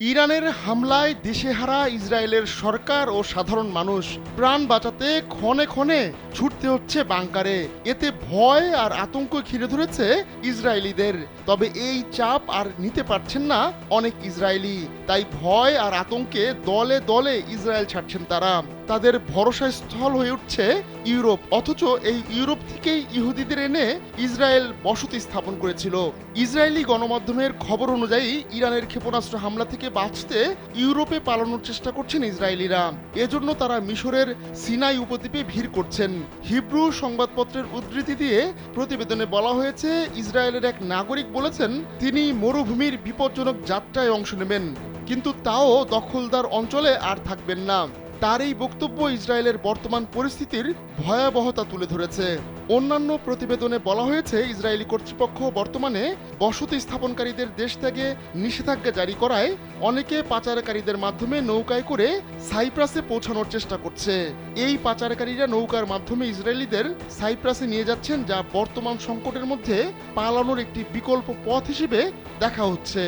ইরানের হামলায় দিশেহারা ইসরায়েলের সরকার ও সাধারণ মানুষ প্রাণ বাঁচাতে ক্ষণে ক্ষণে ছুটতে হচ্ছে বাংকারে। এতে ভয় আর আতঙ্ক ঘিরে ধরেছে ইসরায়েলিদের। তবে এই চাপ আর নিতে পারছেন না অনেক ইসরায়েলি, তাই ভয় আর আতঙ্কে দলে দলে ইসরায়েল ছাড়ছেন তারা। তাদের ভরসা স্থল হয়ে উঠছে ইউরোপ, অথচ এই ইউরোপ থেকেই ইহুদিদের এনে ইসরায়েল বসতি স্থাপন করেছিল। ইসরায়েলি গণমাধ্যমের খবর অনুযায়ী ইরানের ক্ষেপণাস্ত্র হামলা থেকে বাঁচতে ইউরোপে পালানোর চেষ্টা করছেন ইসরায়েলিরা। এজন্য তারা মিশরের সিনাই উপদ্বীপে ভিড় করছেন। হিব্রু সংবাদপত্রের উদ্ধৃতি দিয়ে প্রতিবেদনে বলা হয়েছে, ইসরায়েলের এক নাগরিক বলেছেন তিনি মরুভূমির বিপজ্জনক যাত্রায় অংশ নেবেন, কিন্তু তাও দখলদার অঞ্চলে আর থাকবেন না। তার এই বক্তব্য ইসরায়েলের বর্তমান পরিস্থিতির ভয়াবহতা তুলে ধরেছে। অন্যান্য প্রতিবেদনে বলা হয়েছে, ইসরায়েলি কর্তৃপক্ষ বর্তমানে বসতি স্থাপনকারীদের দেশ ত্যাগে নিষেধাজ্ঞা জারি করায় অনেকে পাচারকারীদের মাধ্যমে নৌকায় করে সাইপ্রাসে পৌঁছানোর চেষ্টা করছে। এই পাচারকারীরা নৌকার মাধ্যমে ইসরায়েলিদের সাইপ্রাসে নিয়ে যাচ্ছেন, যা বর্তমান সংকটের মধ্যে পালানোর একটি বিকল্প পথ হিসেবে দেখা হচ্ছে।